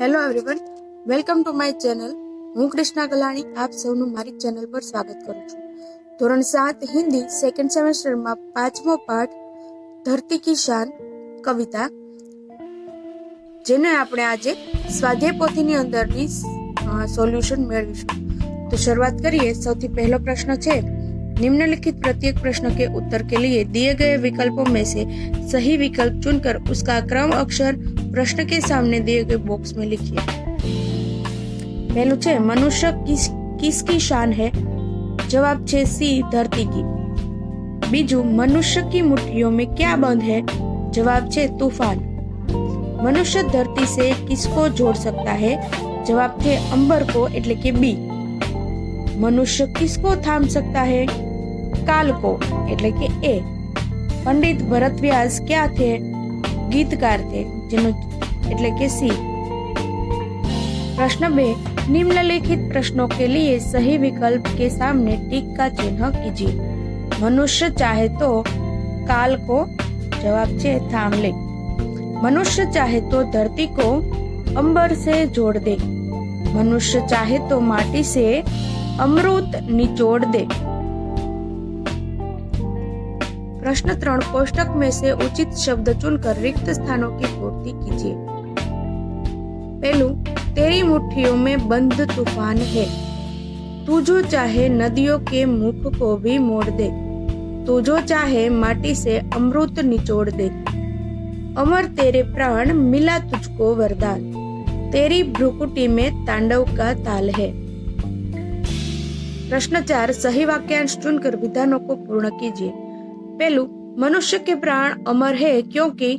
Hello everyone, welcome to my channel. હું કૃષ્ણા ગલાણી આપ સૌનું મારી ચેનલ પર સ્વાગત કરું છું. ધોરણ 7 હિન્દી સેકન્ડ સેમેસ્ટરમાં 5મો પાઠ ધરતી કી શાન કવિતા, જેને આપણે આજે સ્વાધ્યાય પોથીની અંદરની સોલ્યુશન મેળવીશું. તો શરૂઆત કરીએ. સૌથી પહેલો પ્રશ્ન છે, निम्नलिखित प्रत्येक प्रश्न के उत्तर के लिए दिए गए विकल्पों में से सही विकल्प चुनकर उसका क्रम अक्षर प्रश्न के सामने दिए गए बॉक्स में लिखिए. पहलू छे, मनुष्य किसकी शान है? जवाब छे सी, धरती की. बीजू, मनुष्य की मुट्ठियों में क्या बंद है? जवाब छे तूफान. मनुष्य धरती से किसको जोड़ सकता है? जवाब छे अंबर को एटले के बी. मनुष्य किसको थाम सकता है? काल को एटले के ए. पंडित भरत व्यास क्या थे? गीतकार थे, जेनो एटले के सी. प्रश्न 2, निम्नलिखित प्रश्नों के लिए सही विकल्प के सामने टिक का चिन्ह कीजिए. मनुष्य चाहे तो काल को, जवाब छे थाम ले. मनुष्य चाहे तो धरती को अंबर से जोड़ दे. मनुष्य चाहे तो माटी से अमृत निचोड़ दे. प्रश्न 3, कोष्टक में से उचित शब्द चुनकर रिक्त स्थानों की पूर्ति कीजिए. पहलू, तेरी मुट्ठियों में बंद तूफान है. तू जो चाहे नदियों के मुख को भी मोड़ दे. तू जो चाहे माटी से अमृत निचोड़ दे. अमर तेरे प्राण मिला तुझको वरदान. तेरी भ्रुकुटी में तांडव का ताल है. प्रश्न 4, सही वाक्यांश चुनकर विधानों को पूर्ण कीजिए. पहलू, मनुष्य के प्राण अमर है क्योंकि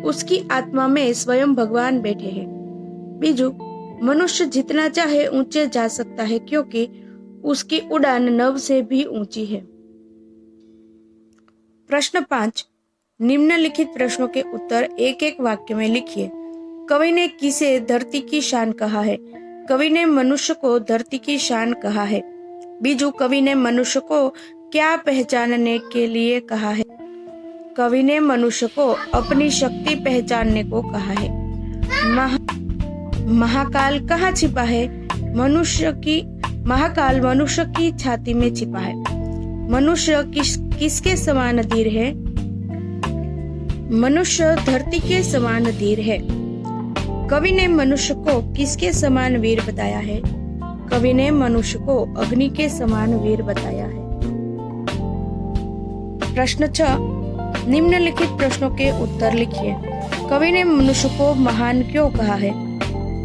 उसकी आत्मा में स्वयं भगवान बैठे हैं. बीजू, मनुष्य जितना चाहे ऊंचे जा सकता है क्योंकि उसकी उड़ान नभ से भी ऊंची है. प्रश्न 5, निम्नलिखित प्रश्नों के उत्तर एक एक वाक्य में लिखिए. कवि ने किसे धरती की शान कहा है? कवि ने मनुष्य को धरती की शान कहा है. बीजू, कवि ने मनुष्य को क्या पहचानने के लिए कहा है? कवि ने मनुष्य को अपनी शक्ति पहचानने को कहा है. महाकाल कहाँ छिपा है? महाकाल मनुष्य की छाती में छिपा है. मनुष्य किसके समान धीर है? मनुष्य धरती के समान धीर है. कवि ने मनुष्य को किसके समान वीर बताया है? कवि ने मनुष्य को अग्नि के समान वीर बताया है. प्रश्न 6, निम्नलिखित प्रश्नों के उत्तर लिखिए. कवि ने मनुष्य को महान क्यों कहा है?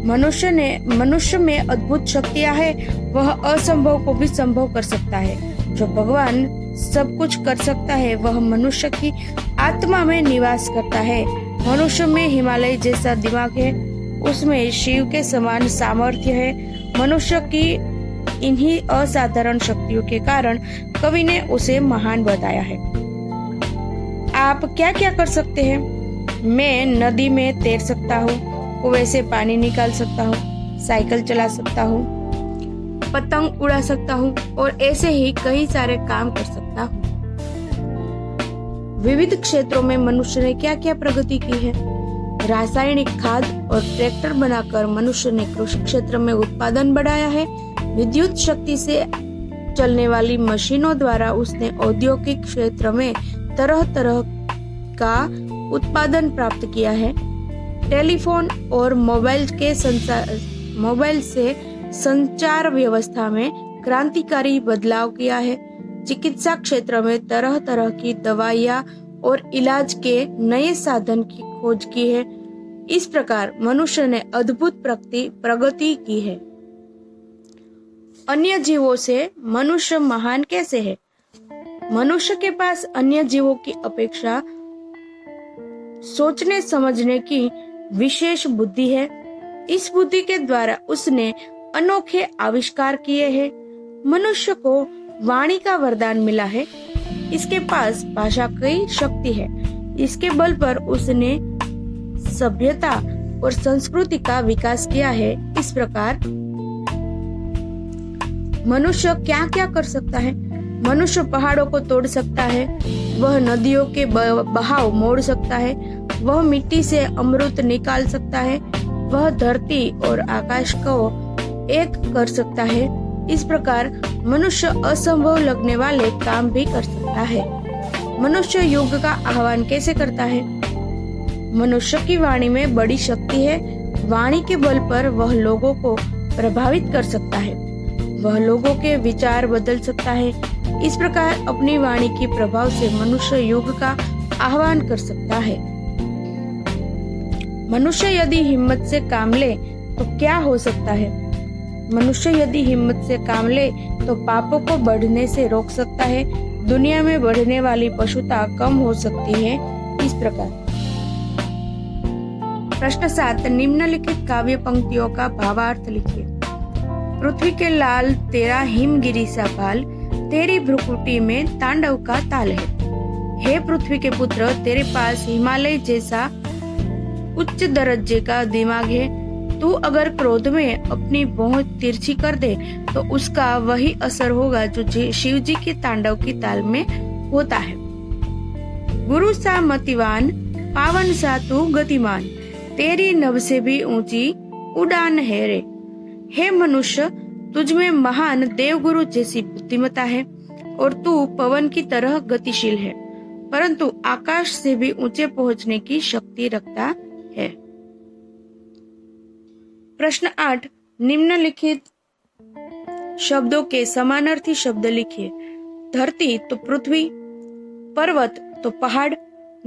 मनुष्य में अद्भुत शक्तियां है. वह असंभव को भी संभव कर सकता है. जो भगवान सब कुछ कर सकता है वह मनुष्य की आत्मा में निवास करता है. मनुष्य में हिमालय जैसा दिमाग है. उसमें शिव के समान सामर्थ्य है. मनुष्य की इन्हीं असाधारण शक्तियों के कारण कवि ने उसे महान बताया है. आप क्या क्या कर सकते हैं? मैं नदी में तैर सकता हूँ, कुएं से पानी निकाल सकता हूँ, साइकिल चला सकता हूँ, पतंग उड़ा सकता हूँ और ऐसे ही कई सारे काम कर सकता हूँ. विविध क्षेत्रों में मनुष्य ने क्या क्या प्रगति की है? रासायनिक खाद और ट्रैक्टर बनाकर मनुष्य ने कृषि क्षेत्र में उत्पादन बढ़ाया है. विद्युत शक्ति से चलने वाली मशीनों द्वारा उसने औद्योगिक क्षेत्र में तरह तरह का उत्पादन प्राप्त किया है. टेलीफोन और मोबाइल से संचार व्यवस्था में क्रांतिकारी बदलाव किया है. चिकित्सा क्षेत्र में तरह तरह की दवाइयाँ और इलाज के नए साधन की खोज की है. इस प्रकार मनुष्य ने अद्भुत प्रगति की है. अन्य जीवों से मनुष्य महान कैसे है? मनुष्य के पास अन्य जीवों की अपेक्षा सोचने समझने की विशेष बुद्धि है. इस बुद्धि के द्वारा उसने अनोखे आविष्कार किए हैं. मनुष्य को वाणी का वरदान मिला है. इसके पास भाषा की शक्ति है. इसके बल पर उसने सभ्यता और संस्कृति का विकास किया है. इस प्रकार मनुष्य क्या क्या कर सकता है? मनुष्य पहाड़ों को तोड़ सकता है. वह नदियों के बहाव मोड़ सकता है. वह मिट्टी से अमृत निकाल सकता है. वह धरती और आकाश को एक कर सकता है। इस प्रकार मनुष्य असंभव लगने वाले काम भी कर सकता है। मनुष्य युग का आह्वान कैसे करता है? मनुष्य की वाणी में बड़ी शक्ति है। वाणी के बल पर वह लोगों को प्रभावित कर सकता है। वह लोगों के विचार बदल सकता है। इस प्रकार अपनी वाणी के प्रभाव से मनुष्य युग का आह्वान कर सकता है। मनुष्य यदि हिम्मत से काम ले तो क्या हो सकता है? मनुष्य यदि हिम्मत से काम ले तो पापों को बढ़ने से रोक सकता है। दुनिया में बढ़ने वाली पशुता कम हो सकती है। इस प्रकार प्रश्न 7, निम्नलिखित काव्य पंक्तियों का भावार्थ लिखिए। पृथ्वी के लाल तेरा हिमगिरी सा बाल, तेरी भ्रुकुटी में तांडव का ताल है। हे पृथ्वी के पुत्र, तेरे पास हिमालय जैसा उच्च दर्जे का दिमाग है। तू अगर क्रोध में अपनी भौं तिरछी कर दे तो उसका वही असर होगा जो शिव जी के तांडव की ताल में होता है। गुरु सा मतिवान, पावन सा तू गतिमान, तेरी नभ से भी ऊंची उड़ान है रे। हे मनुष्य, तुझ में महान देवगुरु जैसी बुद्धिमत्ता है और तू पवन की तरह गतिशील है, परंतु आकाश से भी ऊंचे पहुंचने की शक्ति रखता है। प्रश्न 8, निम्नलिखित शब्दों के समानार्थी शब्द लिखिए। धरती तो पृथ्वी, पर्वत तो पहाड़,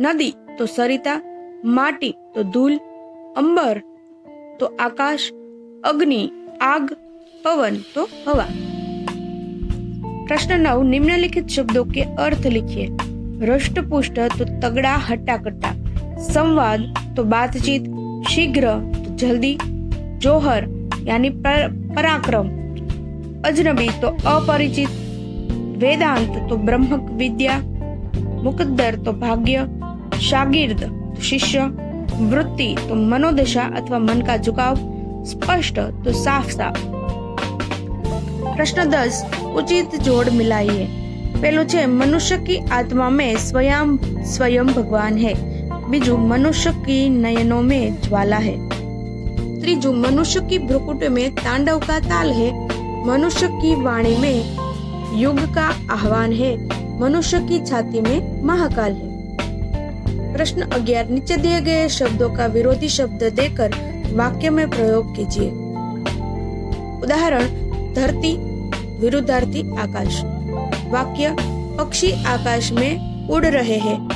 नदी तो सरिता, माटी तो धूल, अंबर तो आकाश, अग्नि आग, पवन तो हवा। प्रश्न 9, निम्नलिखित शब्दों के अर्थ लिखिए। हृष्ट पुष्ट तो तगड़ा हट्टा-कट्टा, संवाद तो बातचीत, शीघ्र तो जल्दी, जोहर यानी पराक्रम, अजनबी तो अपरिचित, वेदांत तो ब्रह्म विद्या, मुकद्दर तो भाग्य, शागिर्द तो शिष्य, वृत्ति तो मनोदशा अथवा मन का झुकाव, स्पष्ट तो साफ साफ। प्रश्न 10, उचित जोड़ मिलाइए। पहलो छे मनुष्य की आत्मा में स्वयं भगवान है। बीजू मनुष्य की नयनों में ज्वाला है। त्रीजू मनुष्य की भ्रुकुट में तांडव का ताल है। मनुष्य की वाणी में युग का आह्वान है। मनुष्य की छाती में महाकाल है। प्रश्न 11, नीचे दिए गए शब्दों का विरोधी शब्द देकर वाक्य में प्रयोग कीजिए। उदाहरण, धरती विरुद्धार्थी आकाश। वाक्य, पक्षी आकाश में उड़ रहे हैं।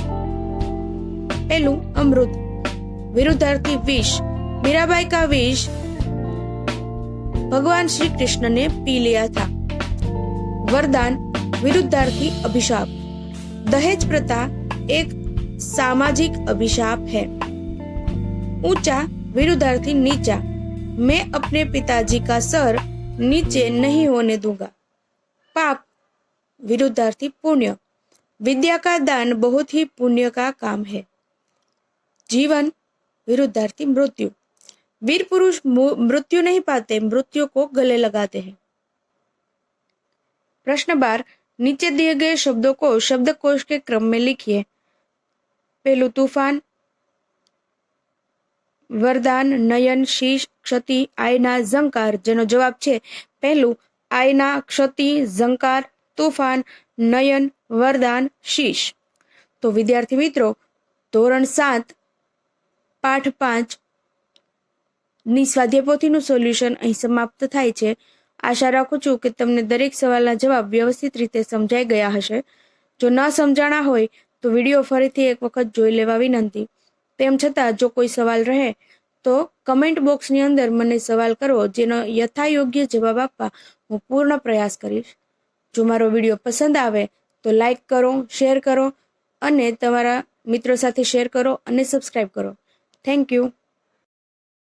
पहलू, अमृत विरुद्धार्थी विष। मीराबाई का विष भगवान श्री कृष्ण ने पी लिया था। वरदान विरुद्धार्थी अभिशाप। दहेज प्रथा एक सामाजिक अभिशाप है। ऊंचा विरुद्धार्थी नीचा। मैं अपने पिताजी का सर नीचे नहीं होने दूंगा। पाप विरुद्धार्थी पुण्य। विद्या का दान बहुत ही पुण्य का काम है। जीवन विरुद्धार्थी मृत्यु। वीर पुरुष मृत्यु नहीं पाते, मृत्यु को गले लगाते हैं। प्रश्न 12, नीचे दिए गए शब्दों को शब्दकोश के क्रम में लिखिए। पहलू, तूफान, वरदान, नयन, शीश, क्षति, आयना, झंकार। जेनो जवाब छे पहलू, आयना, क्षति, झंकार, तूफान, नयन, वरदान, शीश। तो विद्यार्थी मित्रों, ધોરણ 7 પાઠ 5 ની સ્વાધ્યાયપોથીનું સોલ્યુશન અહીં સમાપ્ત થાય છે। આશા રાખું છું કે તમને દરેક સવાલના જવાબ વ્યવસ્થિત રીતે સમજાઈ ગયા હશે। જો ન સમજાણા હોય તો વિડીયો ફરીથી એક વખત જોઈ લેવા વિનંતી। તેમ છતાં જો કોઈ સવાલ રહે તો કમેન્ટ બોક્સની અંદર મને સવાલ કરવો, જેનો યથાયોગ્ય જવાબ આપવા હું પૂર્ણ પ્રયાસ કરીશ। જો મારો વિડીયો પસંદ આવે તો લાઈક કરો, શેર કરો અને તમારા મિત્રો સાથે શેર કરો અને સબસ્ક્રાઇબ કરો। Thank you.